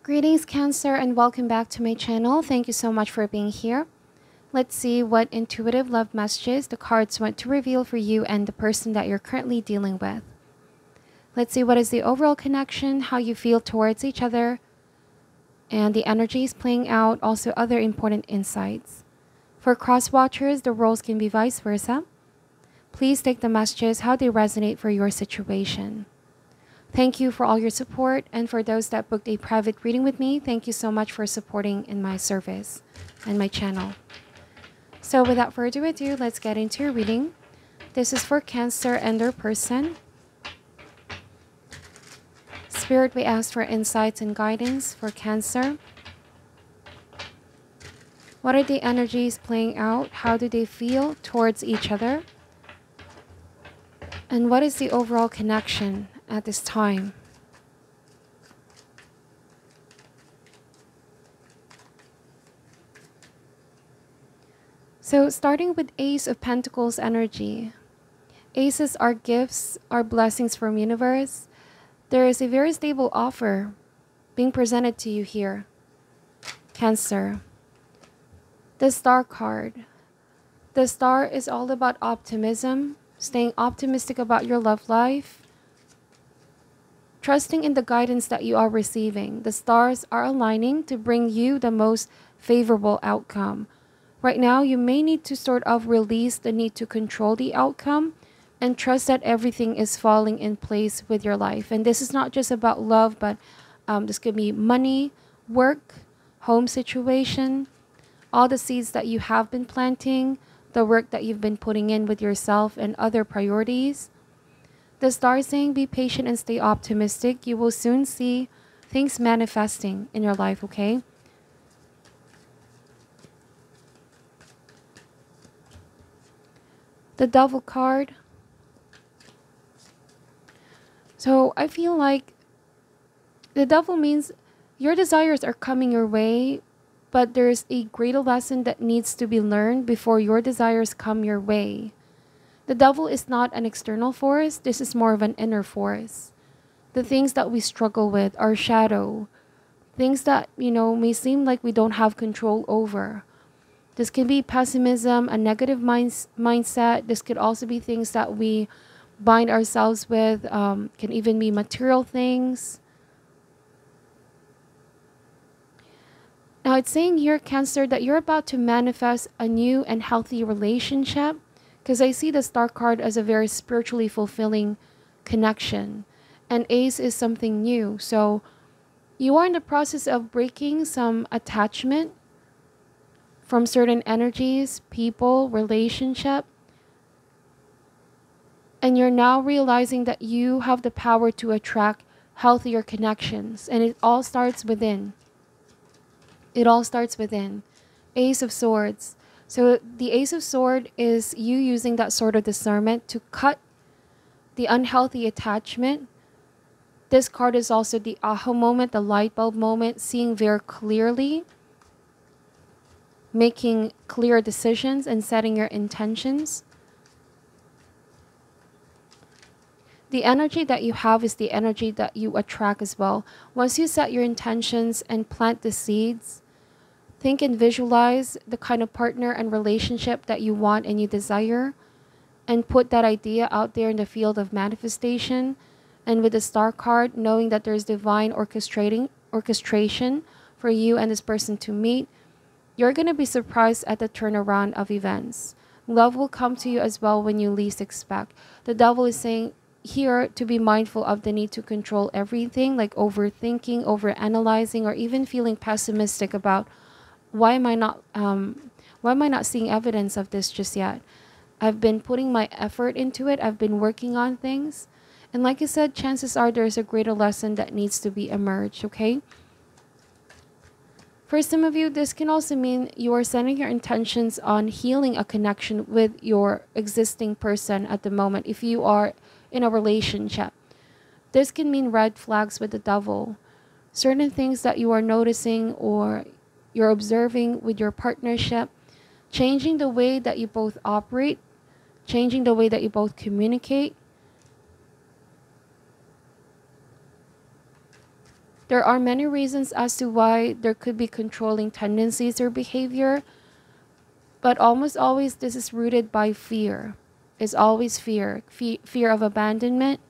Greetings, Cancer, and welcome back to my channel. Thank you so much for being here. Let's see what intuitive love messages the cards want to reveal for you and the person that you're currently dealing with. Let's see what is the overall connection, how you feel towards each other, and the energies playing out, also other important insights. For cross watchers, the roles can be vice versa. Please take the messages how they resonate for your situation. Thank you for all your support, and for those that booked a private reading with me, thank you so much for supporting in my service and my channel. So without further ado, let's get into your reading. This is for Cancer and their person. Spirit, we ask for insights and guidance for Cancer. What are the energies playing out? How do they feel towards each other? And what is the overall connection at this time? So starting with Ace of Pentacles energy. Aces are gifts, are blessings from universe. There is a very stable offer being presented to you here, Cancer. The Star card. The Star is all about optimism, staying optimistic about your love life, trusting in the guidance that you are receiving. The stars are aligning to bring you the most favorable outcome. Right now, you may need to sort of release the need to control the outcome and trust that everything is falling in place with your life. And this is not just about love, but this could be money, work, home situation, all the seeds that you have been planting, the work that you've been putting in with yourself and other priorities. The star is saying be patient and stay optimistic. You will soon see things manifesting in your life, okay? The Devil card. So I feel like the Devil means your desires are coming your way, but there's a greater lesson that needs to be learned before your desires come your way. The Devil is not an external force. This is more of an inner force. The things that we struggle with are shadow. Things that, may seem like we don't have control over. This can be pessimism, a negative mindset. This could also be things that we bind ourselves with. Can even be material things. Now it's saying here, Cancer, that you're about to manifest a new and healthy relationship. Because I see the Star card as a very spiritually fulfilling connection. And Ace is something new. So you are in the process of breaking some attachment from certain energies, people, relationship. And you're now realizing that you have the power to attract healthier connections. And it all starts within. It all starts within. Ace of Swords. So the Ace of Swords is you using that sort of discernment to cut the unhealthy attachment. This card is also the aha moment, the light bulb moment, seeing very clearly, making clear decisions and setting your intentions. The energy that you have is the energy that you attract as well. Once you set your intentions and plant the seeds, think and visualize the kind of partner and relationship that you want and you desire, and put that idea out there in the field of manifestation. And with the Star card, knowing that there's divine orchestration for you and this person to meet, you're going to be surprised at the turnaround of events. Love will come to you as well when you least expect. The Devil is saying here to be mindful of the need to control everything, like overthinking, overanalyzing, or even feeling pessimistic about why am I not seeing evidence of this just yet? I've been putting my effort into it. I've been working on things. And like I said, chances are there's a greater lesson that needs to be emerged, okay? For some of you, this can also mean you are setting your intentions on healing a connection with your existing person at the moment. If you are in a relationship, this can mean red flags with the Devil. Certain things that you are noticing or you're observing with your partnership, changing the way that you both operate, changing the way that you both communicate. There are many reasons as to why there could be controlling tendencies or behavior, but almost always this is rooted by fear. It's always fear. Fear of abandonment,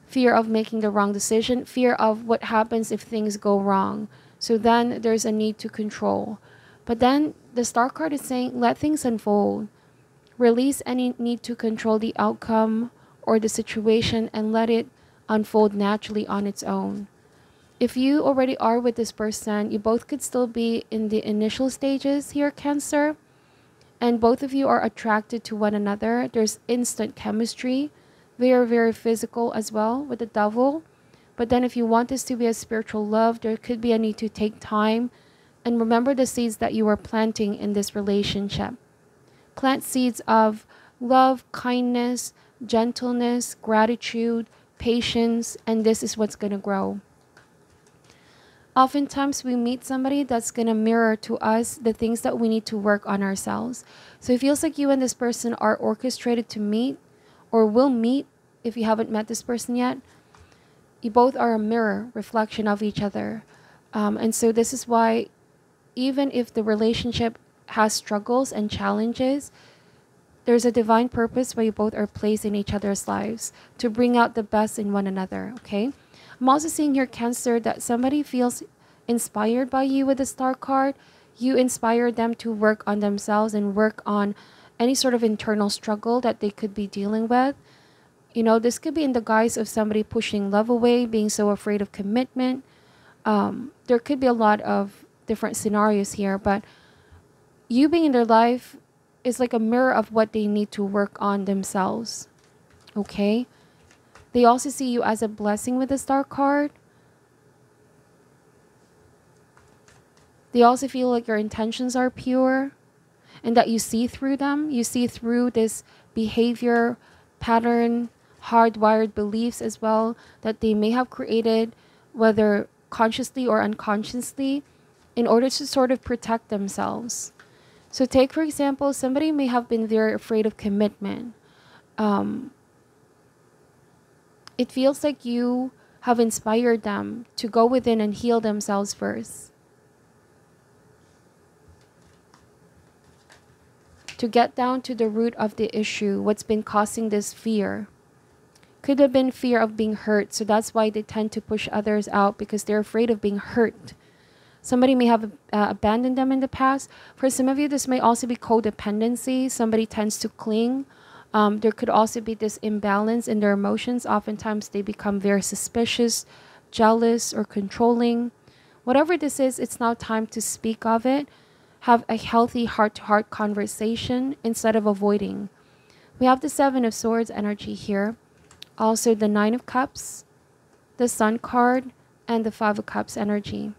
fear of making the wrong decision, fear of what happens if things go wrong. So then there's a need to control. But then the star card is saying, let things unfold. Release any need to control the outcome or the situation and let it unfold naturally on its own. If you already are with this person, you both could still be in the initial stages here, Cancer, and both of you are attracted to one another. There's instant chemistry, very, very physical as well with the Devil. But then if you want this to be a spiritual love, there could be a need to take time and remember the seeds that you are planting in this relationship. Plant seeds of love, kindness, gentleness, gratitude, patience, and this is what's going to grow. Oftentimes we meet somebody that's going to mirror to us the things that we need to work on ourselves. So it feels like you and this person are orchestrated to meet or will meet if you haven't met this person yet. You both are a mirror reflection of each other. And so this is why even if the relationship has struggles and challenges, there's a divine purpose where you both are placed in each other's lives to bring out the best in one another, okay? I'm also seeing here, Cancer, that somebody feels inspired by you with the star card. You inspire them to work on themselves and work on any sort of internal struggle that they could be dealing with. You know, this could be in the guise of somebody pushing love away, being so afraid of commitment. There could be a lot of different scenarios here, but you being in their life is like a mirror of what they need to work on themselves, okay? They also see you as a blessing with the star card. They also feel like your intentions are pure and that you see through them. You see through this behavior, pattern, hardwired beliefs as well that they may have created, whether consciously or unconsciously, in order to sort of protect themselves. So take, for example, somebody may have been very afraid of commitment. It feels like you have inspired them to go within and heal themselves first. To get down to the root of the issue, what's been causing this fear. Could have been fear of being hurt, so that's why they tend to push others out because they're afraid of being hurt. Somebody may have abandoned them in the past. For some of you, this may also be codependency. Somebody tends to cling. There could also be this imbalance in their emotions. Oftentimes, they become very suspicious, jealous, or controlling. Whatever this is, it's now time to speak of it. Have a healthy heart-to-heart conversation instead of avoiding. We have the Seven of Swords energy here. Also, the Nine of Cups, the Sun card, and the Five of Cups energy.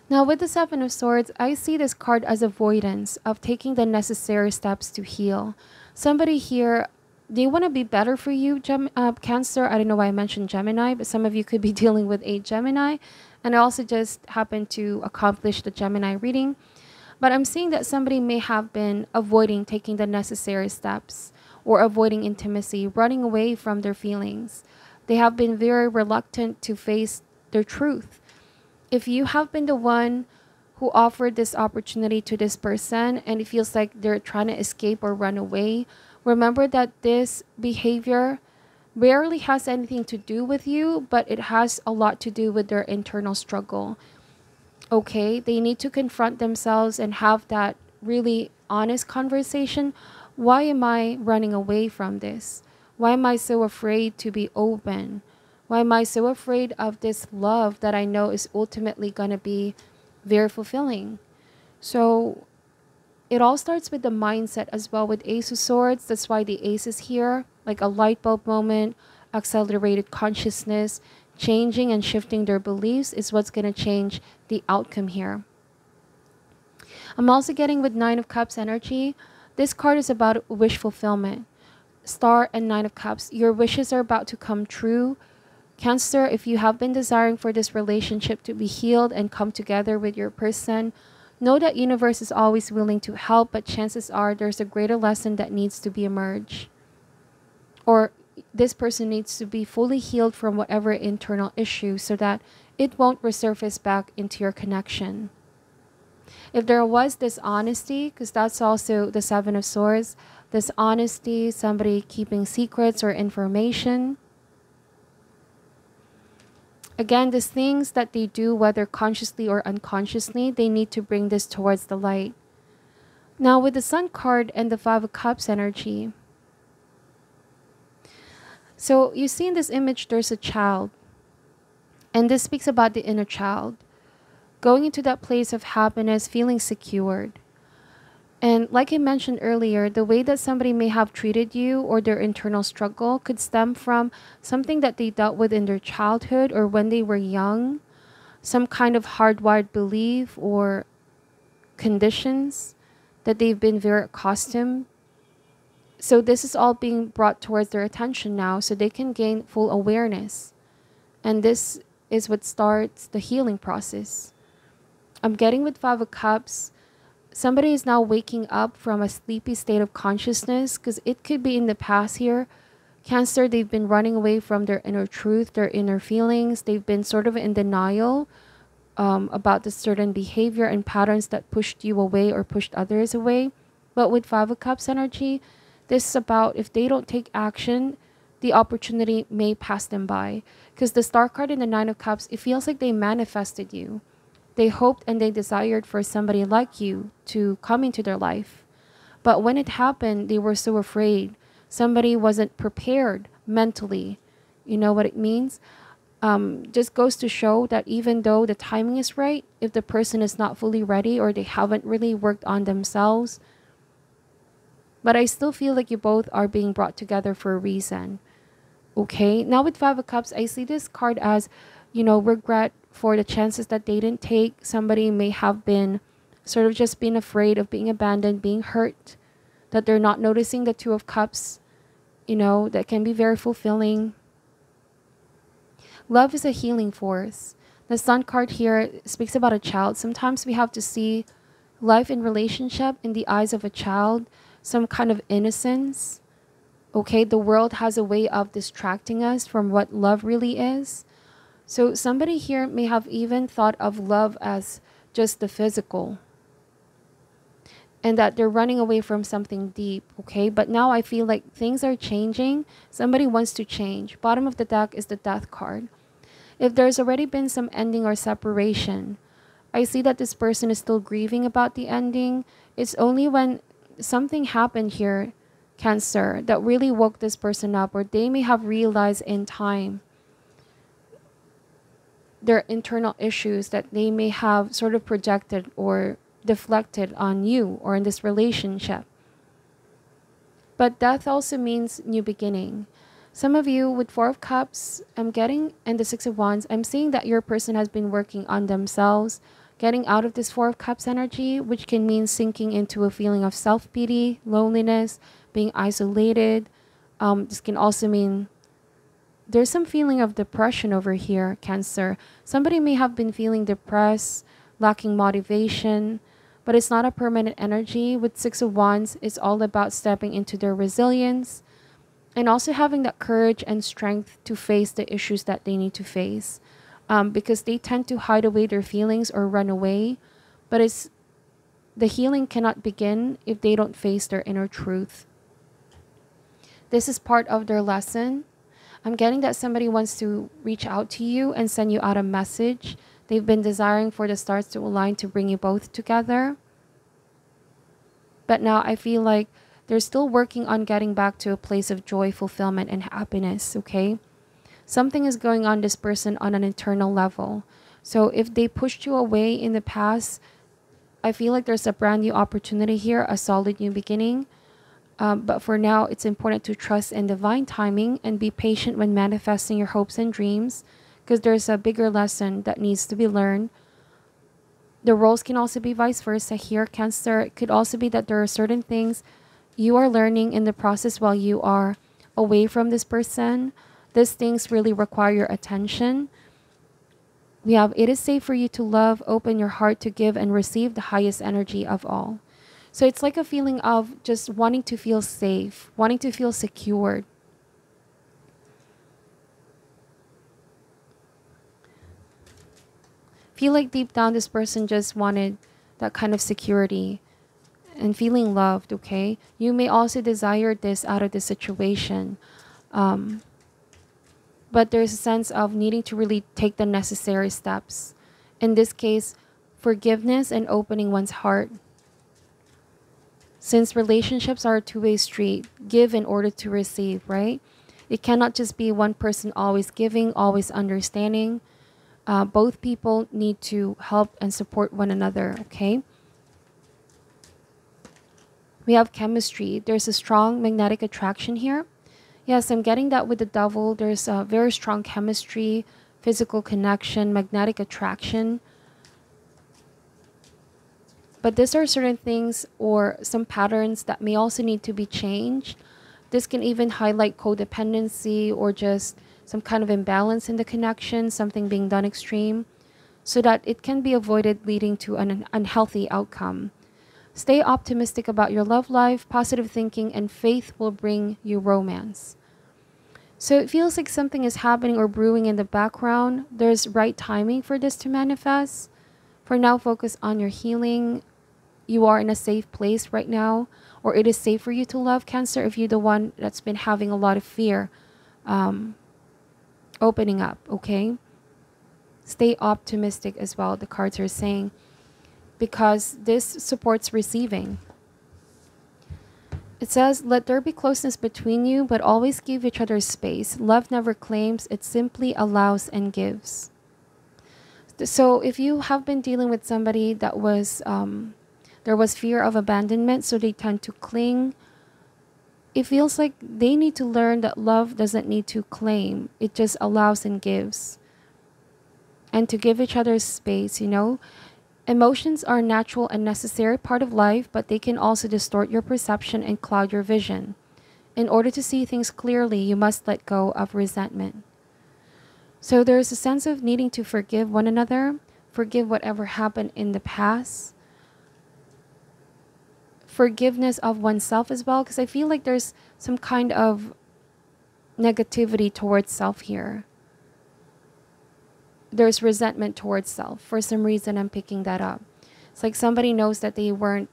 Now, with the Seven of Swords, I see this card as avoidance of taking the necessary steps to heal. Somebody here, they want to be better for you, Cancer. I don't know why I mentioned Gemini, but some of you could be dealing with a Gemini. And I also just happened to accomplish the Gemini reading. But I'm seeing that somebody may have been avoiding taking the necessary steps or avoiding intimacy, running away from their feelings. They have been very reluctant to face their truth. If you have been the one who offered this opportunity to this person and it feels like they're trying to escape or run away, remember that this behavior rarely has anything to do with you, but it has a lot to do with their internal struggle. Okay, they need to confront themselves and have that really honest conversation. Why am I running away from this? Why am I so afraid to be open? Why am I so afraid of this love that I know is ultimately going to be very fulfilling? So it all starts with the mindset as well with Ace of Swords. That's why the Ace is here, like a light bulb moment, accelerated consciousness, changing and shifting their beliefs is what's going to change the outcome here. I'm also getting with Nine of Cups energy. This card is about wish fulfillment. Star and Nine of Cups. Your wishes are about to come true. Cancer, if you have been desiring for this relationship to be healed and come together with your person, know that universe is always willing to help, but chances are there's a greater lesson that needs to be emerged. Or this person needs to be fully healed from whatever internal issue so that it won't resurface back into your connection. If there was dishonesty, because that's also the Seven of Swords, dishonesty, somebody keeping secrets or information. Again, these things that they do, whether consciously or unconsciously, they need to bring this towards the light. Now, with the Sun card and the Five of Cups energy, so you see in this image, there's a child. And this speaks about the inner child. Going into that place of happiness, feeling secured. And like I mentioned earlier, the way that somebody may have treated you or their internal struggle could stem from something that they dealt with in their childhood or when they were young, some kind of hardwired belief or conditions that they've been very accustomed. So this is all being brought towards their attention now so they can gain full awareness. And this is what starts the healing process. I'm getting with Five of Cups, somebody is now waking up from a sleepy state of consciousness, because it could be in the past here. Cancer, they've been running away from their inner truth, their inner feelings. They've been sort of in denial about the certain behavior and patterns that pushed you away or pushed others away. But with Five of Cups energy, this is about if they don't take action, the opportunity may pass them by. Because the Star card in the Nine of Cups, it feels like they manifested you. They hoped and they desired for somebody like you to come into their life. But when it happened, they were so afraid. Somebody wasn't prepared mentally. You know what it means? Just goes to show that even though the timing is right, if the person is not fully ready or they haven't really worked on themselves, but I still feel like you both are being brought together for a reason. Okay, now with Five of Cups, I see this card as, regret for the chances that they didn't take. Somebody may have been sort of just being afraid of being abandoned, being hurt, that they're not noticing the Two of Cups, that can be very fulfilling. Love is a healing force. The Sun card here speaks about a child. Sometimes we have to see life in relationship in the eyes of a child, some kind of innocence. Okay, the world has a way of distracting us from what love really is. So somebody here may have even thought of love as just the physical, and that they're running away from something deep, okay? But now I feel like things are changing. Somebody wants to change. Bottom of the deck is the Death card. If there's already been some ending or separation, I see that this person is still grieving about the ending. It's only when something happened here, Cancer, that really woke this person up, or they may have realized in time their internal issues that they may have sort of projected or deflected on you or in this relationship. But death also means new beginning. Some of you with Four of Cups, I'm getting, and the Six of Wands, I'm seeing that your person has been working on themselves, getting out of this Four of Cups energy, which can mean sinking into a feeling of self-pity, loneliness, being isolated. This can also mean there's some feeling of depression over here, Cancer. Somebody may have been feeling depressed, lacking motivation, but it's not a permanent energy. With Six of Wands, it's all about stepping into their resilience and also having that courage and strength to face the issues that they need to face. Because they tend to hide away their feelings or run away, but the healing cannot begin if they don't face their inner truth. This is part of their lesson. I'm getting that somebody wants to reach out to you and send you out a message. They've been desiring for the stars to align to bring you both together. But now I feel like they're still working on getting back to a place of joy, fulfillment, and happiness, okay? Something is going on this person on an internal level. So if they pushed you away in the past, I feel like there's a brand new opportunity here, a solid new beginning. But for now, it's important to trust in divine timing and be patient when manifesting your hopes and dreams, because there's a bigger lesson that needs to be learned. The roles can also be vice versa here, Cancer. It could also be that there are certain things you are learning in the process while you are away from this person. These things really require your attention. We have, it is safe for you to love, open your heart to give and receive the highest energy of all. So it's like a feeling of just wanting to feel safe, wanting to feel secured. Feel like deep down this person just wanted that kind of security and feeling loved, okay? You may also desire this out of the situation. Um, but there's a sense of needing to really take the necessary steps. In this case, forgiveness and opening one's heart. Since relationships are a two-way street, give in order to receive, right? It cannot just be one person always giving, always understanding. Both people need to help and support one another, okay? We have chemistry. There's a strong magnetic attraction here. Yes, I'm getting that with the devil. There's a very strong chemistry, physical connection, magnetic attraction. But these are certain things or some patterns that may also need to be changed. This can even highlight codependency or just some kind of imbalance in the connection, something being done extreme, so that it can be avoided leading to an unhealthy outcome. Stay optimistic about your love life. Positive thinking and faith will bring you romance. So it feels like something is happening or brewing in the background. There's right timing for this to manifest. For now, focus on your healing. You are in a safe place right now, or it is safe for you to love, Cancer, if you're the one that's been having a lot of fear opening up, okay? Stay optimistic as well, the cards are saying, because this supports receiving. It says, let there be closeness between you, but always give each other space. Love never claims, it simply allows and gives. So if you have been dealing with somebody that was, there was fear of abandonment, so they tend to cling, it feels like they need to learn that love doesn't need to claim. It just allows and gives. And to give each other space, you know. Emotions are a natural and necessary part of life, but they can also distort your perception and cloud your vision. In order to see things clearly, you must let go of resentment. So there's a sense of needing to forgive one another, forgive whatever happened in the past, forgiveness of oneself as well, because I feel like there's some kind of negativity towards self here. There's resentment towards self. For some reason, I'm picking that up. It's like somebody knows that they weren't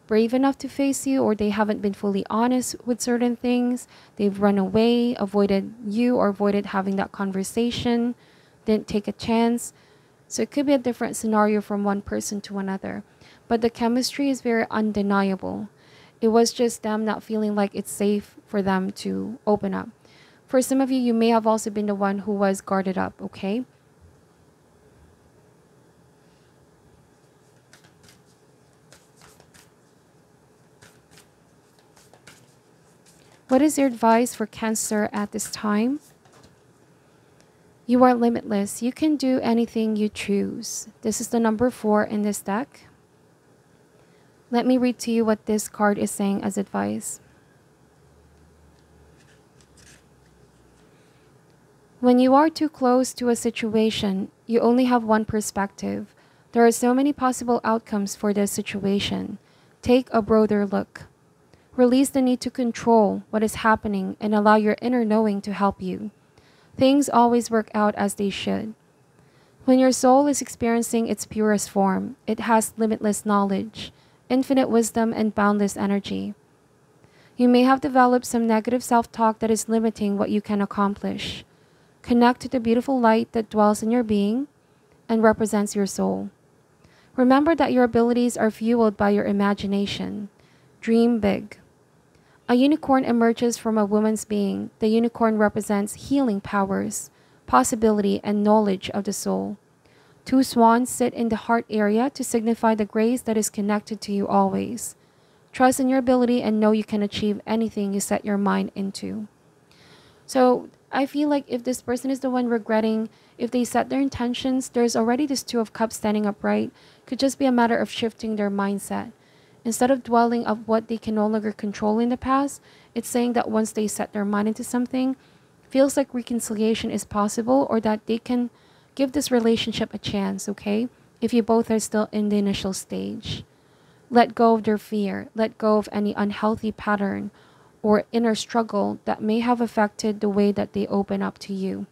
brave enough to face you, or they haven't been fully honest with certain things. They've run away, avoided you, or avoided having that conversation, didn't take a chance. So it could be a different scenario from one person to another. But the chemistry is very undeniable. It was just them not feeling like it's safe for them to open up. For some of you, you may have also been the one who was guarded up, okay? What is your advice for Cancer at this time? You are limitless. You can do anything you choose. This is the number 4 in this deck. Let me read to you what this card is saying as advice. When you are too close to a situation, you only have one perspective. There are so many possible outcomes for this situation. Take a broader look. Release the need to control what is happening and allow your inner knowing to help you. Things always work out as they should. When your soul is experiencing its purest form, it has limitless knowledge, infinite wisdom, and boundless energy. You may have developed some negative self-talk that is limiting what you can accomplish. Connect to the beautiful light that dwells in your being and represents your soul. Remember that your abilities are fueled by your imagination. Dream big. A unicorn emerges from a woman's being. The unicorn represents healing powers, possibility, and knowledge of the soul. 2 swans sit in the heart area to signify the grace that is connected to you always. Trust in your ability and know you can achieve anything you set your mind into. So I feel like if this person is the one regretting, if they set their intentions, there's already this 2 of Cups standing upright. Could just be a matter of shifting their mindset. Instead of dwelling of what they can no longer control in the past, it's saying that once they set their mind into something, feels like reconciliation is possible, or that they can give this relationship a chance, okay? If you both are still in the initial stage. Let go of their fear. Let go of any unhealthy pattern or inner struggle that may have affected the way that they open up to you.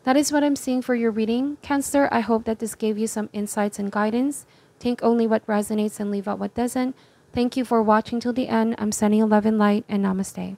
That is what I'm seeing for your reading, Cancer. I hope that this gave you some insights and guidance. Take only what resonates and leave out what doesn't. Thank you for watching till the end. I'm sending you love and light, and namaste.